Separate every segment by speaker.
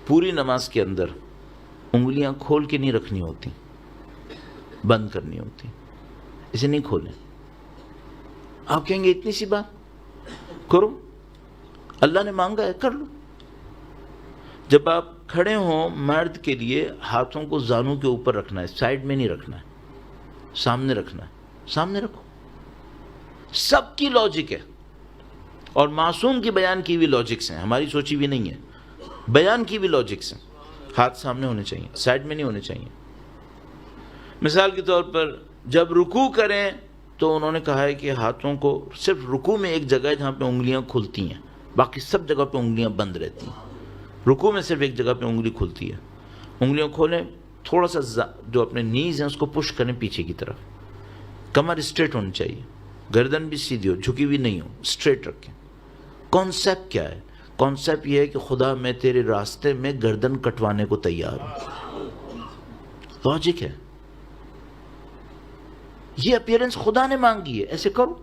Speaker 1: پوری نماز کے اندر انگلیاں کھول کے نہیں رکھنی ہوتی، بند کرنی ہوتی، اسے نہیں کھولیں۔ آپ کہیں گے اتنی سی بات کرو، اللہ نے مانگا ہے کر لو۔ جب آپ کھڑے ہوں مرد کے لیے ہاتھوں کو زانوں کے اوپر رکھنا ہے، سائڈ میں نہیں رکھنا ہے، سامنے رکھنا ہے، سامنے رکھو۔ سب کی لاجک ہے اور معصوم کی بیان کی بھی لاجکس ہیں، ہماری سوچی بھی نہیں ہے، بیان کی بھی لاجکس ہیں۔ ہاتھ سامنے ہونے چاہیے، سائڈ میں نہیں ہونے چاہیے۔ مثال کے طور پر جب رکوع کریں تو انہوں نے کہا ہے کہ ہاتھوں کو صرف رکوع میں ایک جگہ ہے جہاں پہ انگلیاں کھلتی ہیں، باقی سب جگہ پہ انگلیاں بند رہتی ہیں۔ رکوع میں صرف ایک جگہ پہ انگلی کھلتی ہے، انگلیاں کھولیں، تھوڑا سا جو اپنے نیز ہیں اس کو پش کریں پیچھے کی طرف، کمر اسٹریٹ ہونی چاہیے، گردن بھی سیدھی ہو، جھکی بھی نہیں ہو، اسٹریٹ رکھیں۔ کانسیپٹ کیا ہے؟ کانسیپٹ یہ ہے کہ خدا میں تیرے راستے میں گردن کٹوانے کو تیار ہوں، لاجک ہے۔ یہ اپیرنس خدا نے مانگی ہے، ایسے کرو۔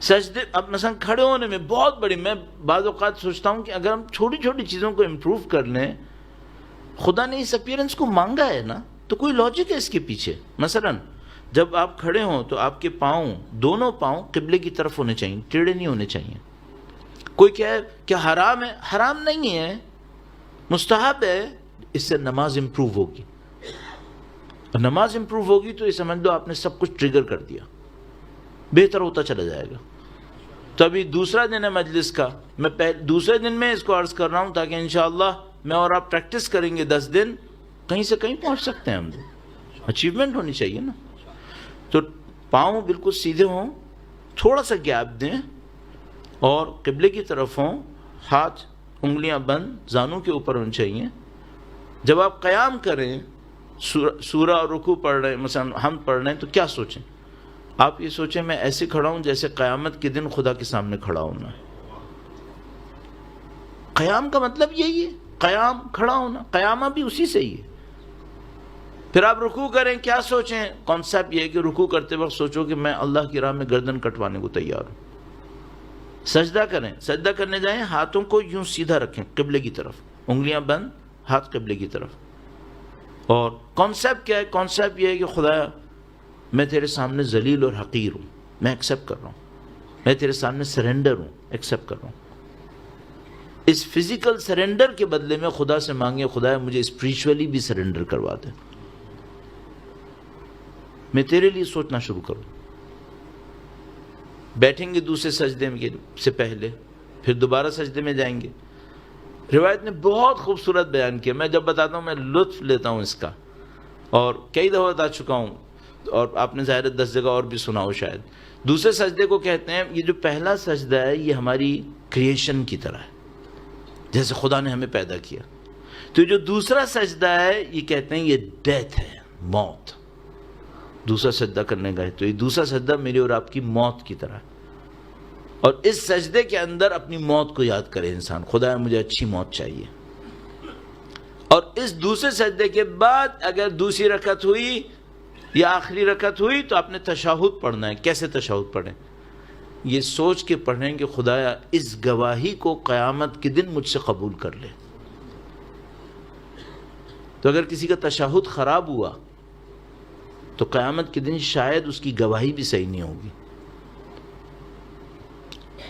Speaker 1: سجدے اب مثلا کھڑے ہونے میں بہت بڑی، میں بعض اوقات سوچتا ہوں کہ اگر ہم چھوٹی چھوٹی چیزوں کو امپروو کر لیں، خدا نے اس اپیرنس کو مانگا ہے نا، تو کوئی لاجک ہے اس کے پیچھے۔ مثلا جب آپ کھڑے ہوں تو آپ کے پاؤں، دونوں پاؤں قبلے کی طرف ہونے چاہیے، ٹیڑھے نہیں ہونے چاہیے۔ کوئی کہے کہ حرام ہے، حرام نہیں ہے، مستحب ہے، اس سے نماز امپروو ہوگی۔ اور نماز امپروو ہوگی تو یہ سمجھ لو آپ نے سب کچھ ٹریگر کر دیا، بہتر ہوتا چلا جائے گا۔ تو ابھی دوسرا دن ہے مجلس کا، میں دوسرے دن میں اس کو عرض کر رہا ہوں تاکہ انشاءاللہ میں اور آپ پریکٹس کریں گے 10 دن، کہیں سے کہیں پہنچ سکتے ہیں ہم لوگ، اچیومنٹ ہونی چاہیے نا۔ تو پاؤں بالکل سیدھے ہوں، تھوڑا سا گیپ دیں اور قبلے کی طرف ہوں، ہاتھ انگلیاں بند، زانوں کے اوپر ہونے چاہیے۔ جب آپ قیام کریں، سورہ اور رکوع پڑھ رہے ہیں، مثلا ہم پڑھ رہے ہیں، تو کیا سوچیں؟ آپ یہ سوچیں میں ایسے کھڑا ہوں جیسے قیامت کے دن خدا کے سامنے کھڑا ہونا ہے۔ قیام کا مطلب یہی ہے، قیام کھڑا ہونا، قیامہ بھی اسی سے ہی ہے۔ پھر آپ رکوع کریں، کیا سوچیں؟ کانسیپٹ یہ ہے کہ رکوع کرتے وقت سوچو کہ میں اللہ کی راہ میں گردن کٹوانے کو تیار ہوں۔ سجدہ کریں، سجدہ کرنے جائیں، ہاتھوں کو یوں سیدھا رکھیں قبلے کی طرف، انگلیاں بند، ہاتھ قبلے کی طرف۔ اور کانسیپٹ کیا ہے؟ کانسیپٹ یہ ہے کہ خدا میں تیرے سامنے ذلیل اور حقیر ہوں، میں ایکسیپٹ کر رہا ہوں، میں تیرے سامنے سرنڈر ہوں، ایکسیپٹ کر رہا ہوں۔ اس فزیکل سرنڈر کے بدلے میں خدا سے مانگے، خدا مجھے اسپریچولی بھی سرنڈر کروا دے، میں تیرے لیے سوچنا شروع کروں۔ بیٹھیں گے دوسرے سجدے سے پہلے، پھر دوبارہ سجدے میں جائیں گے۔ روایت نے بہت خوبصورت بیان کیا، میں جب بتاتا ہوں میں لطف لیتا ہوں اس کا، اور کئی دفعہ بتا چکا ہوں، اور آپ نے ظاہر 10 جگہ اور بھی سنا ہو شاید۔ دوسرے سجدے کو کہتے ہیں، یہ جو پہلا سجدہ ہے یہ ہماری کریشن کی طرح ہے، جیسے خدا نے ہمیں پیدا کیا۔ تو جو دوسرا سجدہ ہے یہ کہتے ہیں یہ ڈیتھ ہے، موت۔ دوسرا سجدہ کرنے کا ہے تو یہ دوسرا سجدہ میری اور آپ کی موت کی طرح ہے۔ اور اس سجدے کے اندر اپنی موت کو یاد کرے انسان، خدا مجھے اچھی موت چاہیے۔ اور اس دوسرے سجدے کے بعد اگر دوسری رکعت ہوئی یا آخری رکعت ہوئی تو آپ نے تشہد پڑھنا ہے۔ کیسے تشہد پڑھیں؟ یہ سوچ کے پڑھیں کہ خدایا اس گواہی کو قیامت کے دن مجھ سے قبول کر لے۔ تو اگر کسی کا تشہد خراب ہوا تو قیامت کے دن شاید اس کی گواہی بھی صحیح نہیں ہوگی۔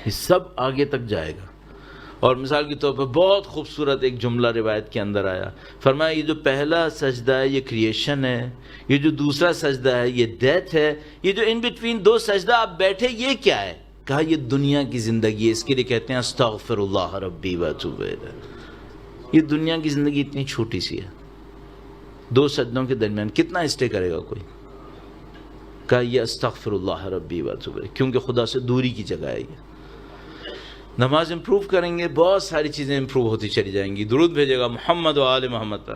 Speaker 1: یہ سب آگے تک جائے گا۔ اور مثال کے طور پر بہت خوبصورت ایک جملہ روایت کے اندر آیا، فرمایا یہ جو پہلا سجدہ ہے یہ کریشن ہے، یہ جو دوسرا سجدہ ہے یہ ڈیتھ ہے، یہ جو ان بٹوین دو سجدہ آپ بیٹھے یہ کیا ہے؟ کہا یہ دنیا کی زندگی ہے، اس کے لیے کہتے ہیں استغفر اللہ ربی واتوب الیہ۔ یہ دنیا کی زندگی اتنی چھوٹی سی ہے، دو سجدوں کے درمیان کتنا اسٹے کرے گا کوئی؟ کہا یہ استغفر اللہ ربی واتوب الیہ، کیونکہ خدا سے دوری کی جگہ ہے یہ۔ نماز امپروو کریں گے، بہت ساری چیزیں امپروو ہوتی چلی جائیں گی۔ درود بھیجے گا محمد و آل محمد پر۔